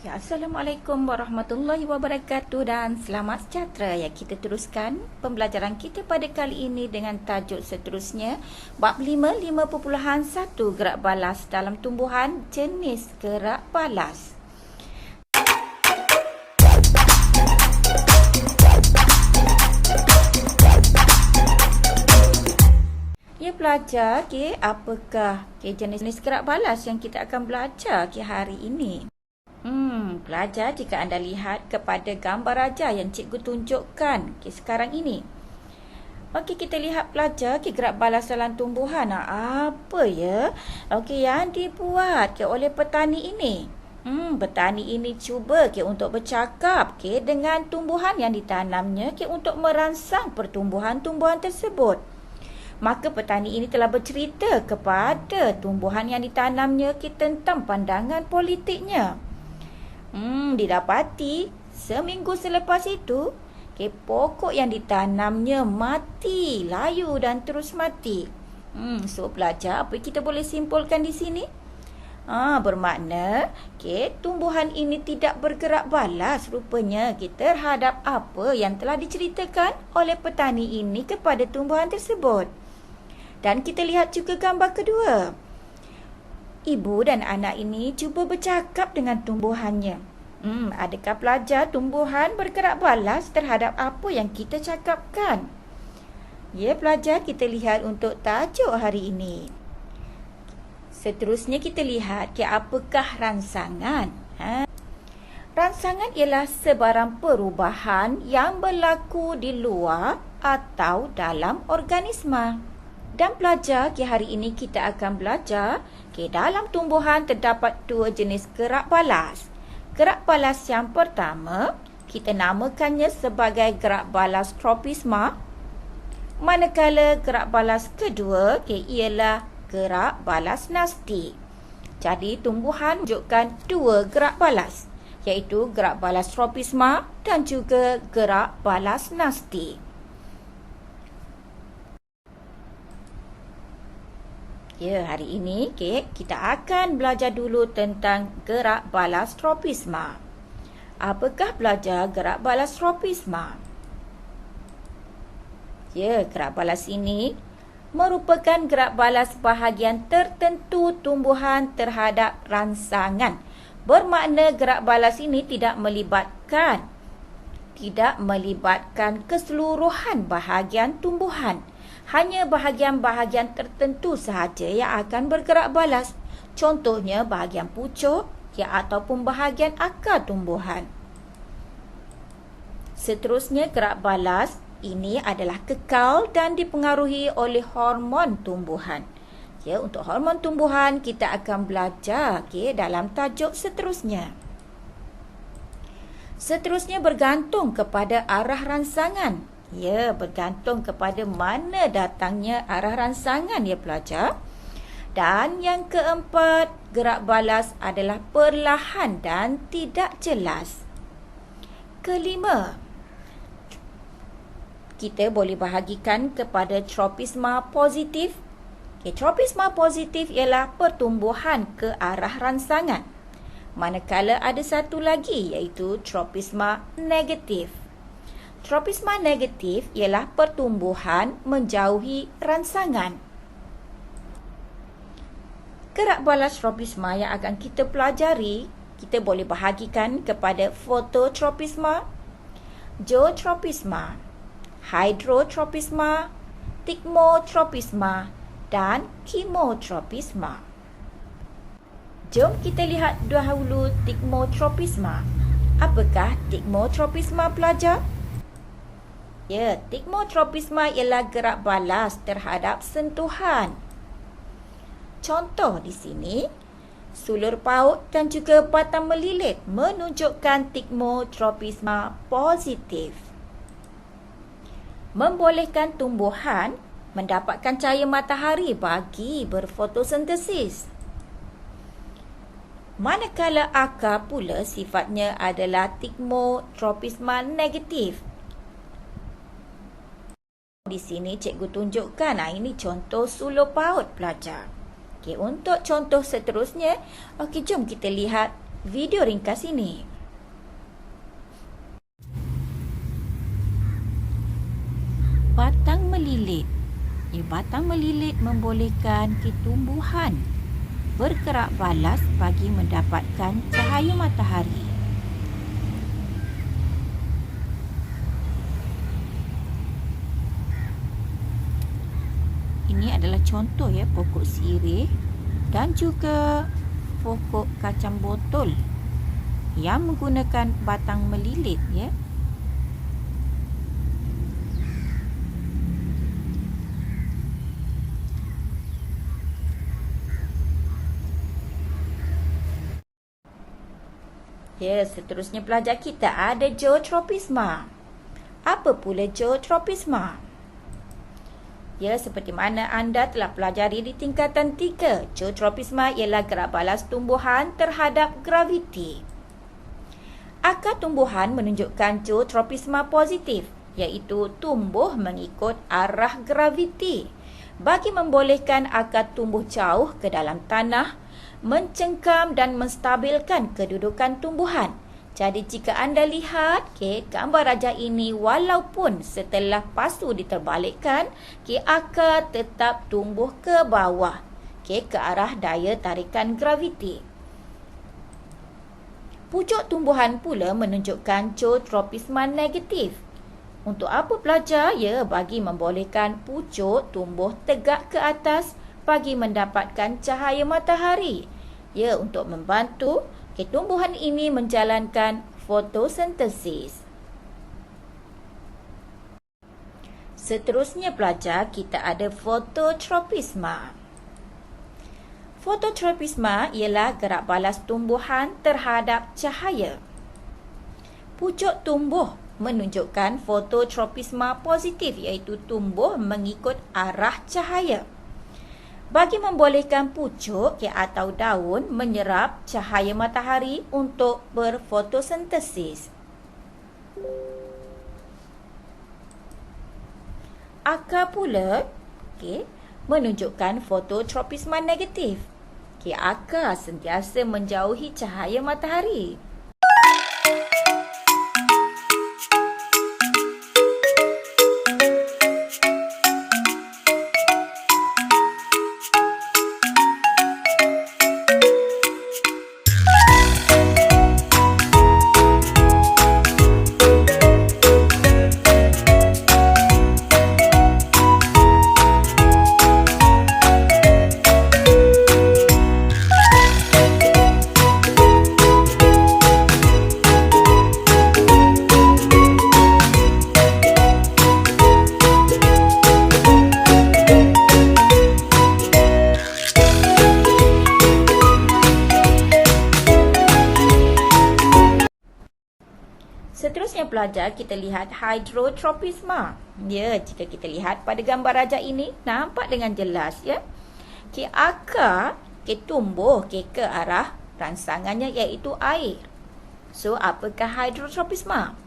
Ya, Assalamualaikum warahmatullahi wabarakatuh dan selamat sejahtera. Ya, kita teruskan pembelajaran kita pada kali ini dengan tajuk seterusnya bab 5 5.1 gerak balas dalam tumbuhan jenis gerak balas. Ya, pelajar, apakah jenis-jenis gerak balas yang kita akan belajar hari ini? Pelajar, jika anda lihat kepada gambar raja yang cikgu tunjukkan sekarang ini. Okey, kita lihat pelajar gerak balas dalam tumbuhan. Apa ya? Okey, yang dibuat oleh petani ini. Petani ini cuba untuk bercakap dengan tumbuhan yang ditanamnya untuk merangsang pertumbuhan-tumbuhan tersebut. Maka petani ini telah bercerita kepada tumbuhan yang ditanamnya tentang pandangan politiknya. Didapati seminggu selepas itu pokok yang ditanamnya mati, layu dan terus mati. So pelajar, apa kita boleh simpulkan di sini? Bermakna tumbuhan ini tidak bergerak balas rupanya terhadap apa yang telah diceritakan oleh petani ini kepada tumbuhan tersebut. Dan kita lihat juga gambar kedua. Ibu dan anak ini cuba bercakap dengan tumbuhannya. Adakah pelajar tumbuhan bergerak balas terhadap apa yang kita cakapkan? Ya, pelajar, kita lihat untuk tajuk hari ini. Seterusnya kita lihat apakah rangsangan. Rangsangan ialah sebarang perubahan yang berlaku di luar atau dalam organisma. Dan pelajar, hari ini kita akan belajar dalam tumbuhan terdapat dua jenis gerak balas. Gerak balas yang pertama, kita namakannya sebagai gerak balas tropisma. Manakala gerak balas kedua, ialah gerak balas nasti. Jadi, tumbuhan menunjukkan dua gerak balas, iaitu gerak balas tropisma dan juga gerak balas nasti. Ya, hari ini kita akan belajar dulu tentang gerak balas tropisma. Apakah belajar gerak balas tropisma? Ya, gerak balas ini merupakan gerak balas bahagian tertentu tumbuhan terhadap rangsangan. Bermakna gerak balas ini tidak melibatkan keseluruhan bahagian tumbuhan. Hanya bahagian-bahagian tertentu sahaja yang akan bergerak balas. Contohnya bahagian pucuk ataupun bahagian akar tumbuhan. Seterusnya, gerak balas ini adalah kekal dan dipengaruhi oleh hormon tumbuhan. Untuk hormon tumbuhan kita akan belajar dalam tajuk seterusnya. Seterusnya bergantung kepada arah rangsangan. Bergantung kepada mana datangnya arah rangsangan pelajar. Dan yang keempat, gerak balas adalah perlahan dan tidak jelas. Kelima, kita boleh bahagikan kepada tropisma positif. Tropisma positif ialah pertumbuhan ke arah rangsangan. Manakala ada satu lagi iaitu tropisma negatif. Tropisma negatif ialah pertumbuhan menjauhi rangsangan. Gerak balas tropisma yang akan kita pelajari, kita boleh bahagikan kepada fototropisma, zootropisma, hydrotropisma, tigmotropisma dan chemotropisma. Jom kita lihat dahulu tigmotropisma. Apakah tigmotropisma, pelajar? Tigmotropisma ialah gerak balas terhadap sentuhan. Contoh di sini, sulur paut dan juga batang melilit menunjukkan tigmotropisma positif. Membolehkan tumbuhan mendapatkan cahaya matahari bagi berfotosintesis. Manakala akar pula sifatnya adalah tigmotropisma negatif. Di sini cikgu tunjukkan, ini contoh sulur paut, pelajar. Untuk contoh seterusnya, jom kita lihat video ringkas ini. Batang melilit. Batang melilit membolehkan tumbuhan bergerak balas bagi mendapatkan cahaya matahari. Ini adalah contoh pokok sirih dan juga pokok kacang botol yang menggunakan batang melilit seterusnya pelajar kita ada Geotropisma. Apa pula Geotropisma? Seperti mana anda telah pelajari di tingkatan 3, Geotropisma ialah gerak balas tumbuhan terhadap graviti. Akar tumbuhan menunjukkan Geotropisma positif, iaitu tumbuh mengikut arah graviti, bagi membolehkan akar tumbuh jauh ke dalam tanah, mencengkam dan menstabilkan kedudukan tumbuhan. Jadi jika anda lihat gambar raja ini, walaupun setelah pasu diterbalikkan, akar tetap tumbuh ke bawah ke arah daya tarikan graviti. Pucuk tumbuhan pula menunjukkan Geotropisma negatif. Untuk apa pelajar? Bagi membolehkan pucuk tumbuh tegak ke atas bagi mendapatkan cahaya matahari. Untuk membantu tumbuhan ini menjalankan fotosintesis. Seterusnya pelajar, kita ada Fototropisma. Fototropisma ialah gerak balas tumbuhan terhadap cahaya. Pucuk tumbuh menunjukkan Fototropisma positif, iaitu tumbuh mengikut arah cahaya, bagi membolehkan pucuk atau daun menyerap cahaya matahari untuk berfotosintesis. Akar pula menunjukkan Fototropisma negatif. Akar sentiasa menjauhi cahaya matahari. Seterusnya pelajar, kita lihat Hydrotropisma. Jika kita lihat pada gambar raja ini, nampak dengan jelas akar tumbuh ke arah rangsangannya, iaitu air. So, apakah Hydrotropisma?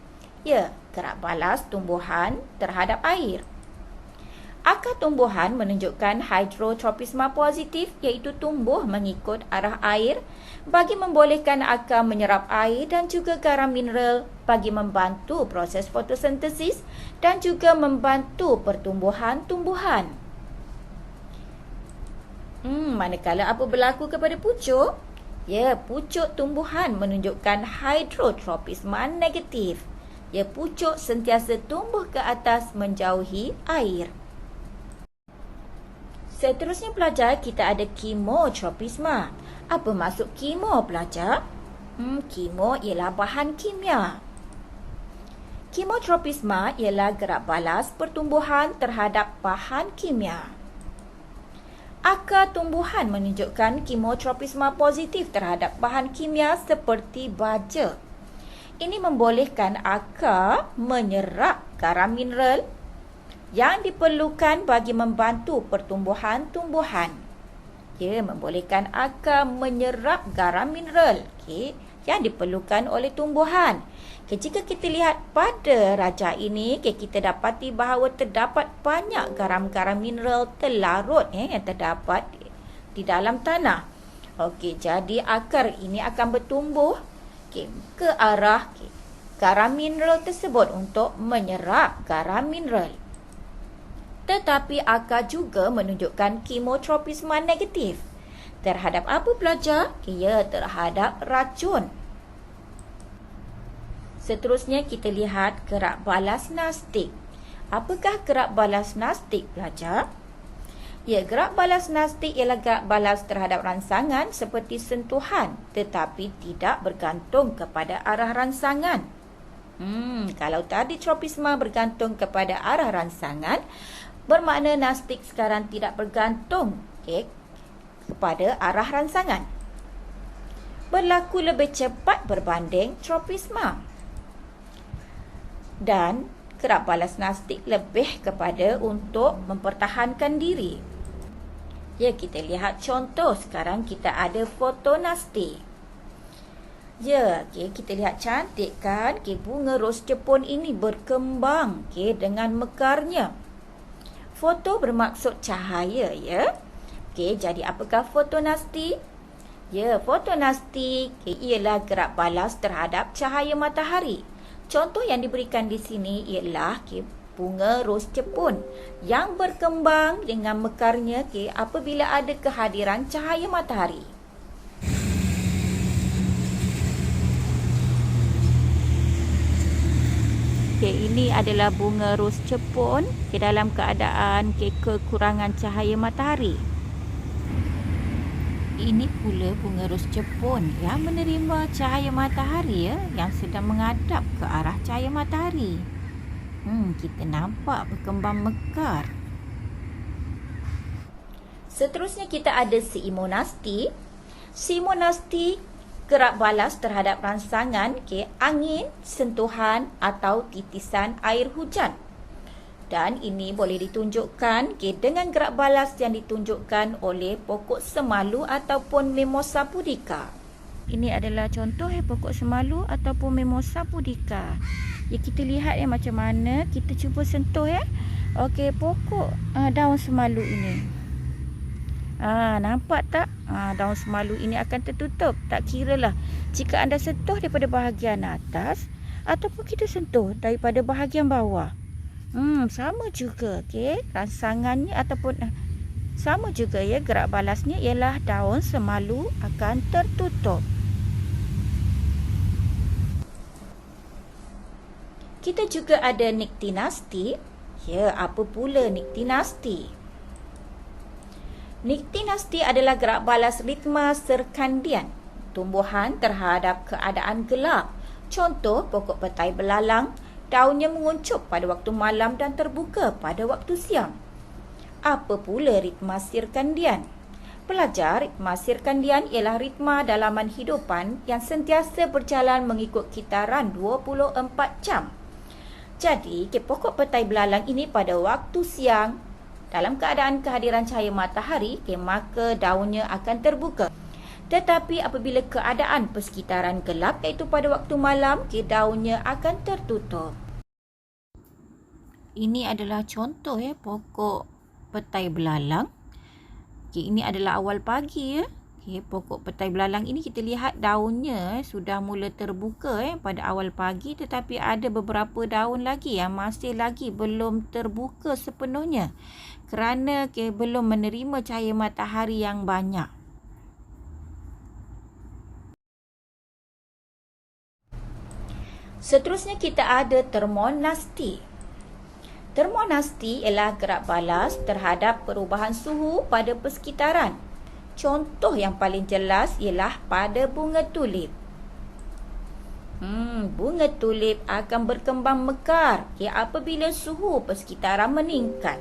Gerak balas tumbuhan terhadap air. Akar tumbuhan menunjukkan Hydrotropisma positif, iaitu tumbuh mengikut arah air, bagi membolehkan akar menyerap air dan juga garam mineral bagi membantu proses fotosintesis dan juga membantu pertumbuhan tumbuhan. Manakala apa berlaku kepada pucuk? Pucuk tumbuhan menunjukkan Hydrotropisma negatif. Pucuk sentiasa tumbuh ke atas menjauhi air. Seterusnya pelajar, kita ada Chemotropisma. Apa maksud kemo pelajar? Kemo ialah bahan kimia. Chemotropisma ialah gerak balas pertumbuhan terhadap bahan kimia. Akar tumbuhan menunjukkan Chemotropisma positif terhadap bahan kimia seperti baja. Ini membolehkan akar menyerap garam mineral yang diperlukan bagi membantu pertumbuhan tumbuhan. Membolehkan akar menyerap garam mineral yang diperlukan oleh tumbuhan. Jika kita lihat pada raja ini, kita dapati bahawa terdapat banyak garam-garam mineral terlarut yang terdapat di dalam tanah. Okey, jadi akar ini akan bertumbuh ke arah garam mineral tersebut untuk menyerap garam mineral. Tetapi akar juga menunjukkan kemotropisme negatif. Terhadap apa pelajar? Ya, terhadap racun. Seterusnya kita lihat gerak balas nastik. Apakah gerak balas nastik pelajar? Ya, gerak balas nastik ialah gerak balas terhadap rangsangan seperti sentuhan tetapi tidak bergantung kepada arah rangsangan. Kalau tadi tropisme bergantung kepada arah rangsangan, bermakna nastik sekarang tidak bergantung kepada arah rangsangan. Berlaku lebih cepat berbanding tropisme. Dan gerak balas nastik lebih kepada untuk mempertahankan diri. Ya, kita lihat contoh. Sekarang kita ada fotonastik. Ya, kita lihat cantik kan? Bunga ros Jepun ini berkembang dengan mekarnya. Foto bermaksud cahaya, ya. Jadi apakah fotonastik? Ya, fotonastik ialah gerak balas terhadap cahaya matahari. Contoh yang diberikan di sini ialah bunga ros Jepun yang berkembang dengan mekarnya apabila ada kehadiran cahaya matahari. Ini adalah bunga ros Jepun dalam keadaan kekurangan cahaya matahari. Ini pula bunga ros Jepun yang menerima cahaya matahari yang sedang menghadap ke arah cahaya matahari. Kita nampak berkembang mekar. Seterusnya kita ada simonastik. Simonastik gerak balas terhadap rangsangan angin, sentuhan atau titisan air hujan. Dan ini boleh ditunjukkan dengan gerak balas yang ditunjukkan oleh pokok semalu ataupun Mimosa pudica. Ini adalah contoh pokok semalu ataupun Mimosa pudica. Kita lihat macam mana kita cuba sentuh pokok daun semalu ini. Nampak tak? Daun semalu ini akan tertutup. Tak kiralah jika anda sentuh daripada bahagian atas ataupun kita sentuh daripada bahagian bawah. Sama juga rangsangannya ataupun sama juga gerak balasnya ialah daun semalu akan tertutup. Kita juga ada niktinasti. Ya, apa pula niktinasti? Niktinasti adalah gerak balas ritma serkandian, tumbuhan terhadap keadaan gelap. Contoh pokok petai belalang, daunnya menguncup pada waktu malam dan terbuka pada waktu siang. Apa pula ritma sirkandian? Pelajar, ritma sirkandian ialah ritma dalaman hidupan yang sentiasa berjalan mengikut kitaran 24 jam. Jadi, pokok petai belalang ini pada waktu siang, dalam keadaan kehadiran cahaya matahari, maka daunnya akan terbuka. Tetapi apabila keadaan persekitaran gelap, iaitu pada waktu malam, daunnya akan tertutup. Ini adalah contoh pokok petai belalang. Ini adalah awal pagi pokok petai belalang ini kita lihat daunnya sudah mula terbuka pada awal pagi, tetapi ada beberapa daun lagi yang masih lagi belum terbuka sepenuhnya kerana belum menerima cahaya matahari yang banyak. Seterusnya kita ada termonasti. Termonasti ialah gerak balas terhadap perubahan suhu pada persekitaran. Contoh yang paling jelas ialah pada bunga tulip. Bunga tulip akan berkembang mekar apabila suhu persekitaran meningkat.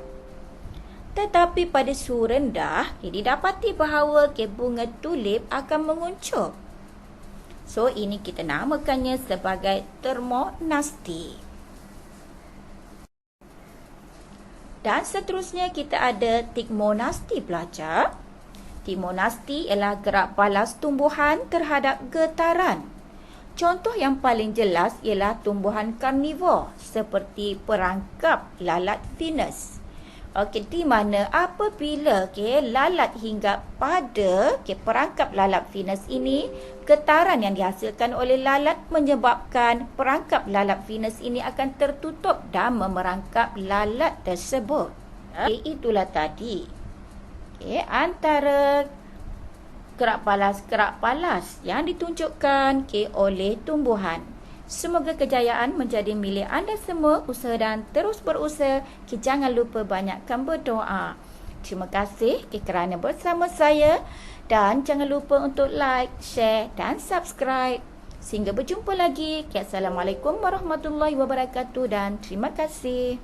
Tetapi pada suhu rendah, didapati bahawa bunga tulip akan menguncup. So, ini kita namakannya sebagai termonasti. Dan seterusnya kita ada tigmonasti pelajar. Tigmonasti ialah gerak balas tumbuhan terhadap getaran. Contoh yang paling jelas ialah tumbuhan karnivor seperti perangkap lalat Venus. Okey, di mana apabila lalat hingga pada perangkap lalat Venus ini, getaran yang dihasilkan oleh lalat menyebabkan perangkap lalat Venus ini akan tertutup dan memerangkap lalat tersebut. Itulah tadi antara kerak palas yang ditunjukkan oleh tumbuhan. Semoga kejayaan menjadi milik anda semua. Usaha dan terus berusaha. Jangan lupa banyakkan berdoa. Terima kasih kerana bersama saya. Dan jangan lupa untuk like, share dan subscribe. Sehingga berjumpa lagi. Assalamualaikum warahmatullahi wabarakatuh dan terima kasih.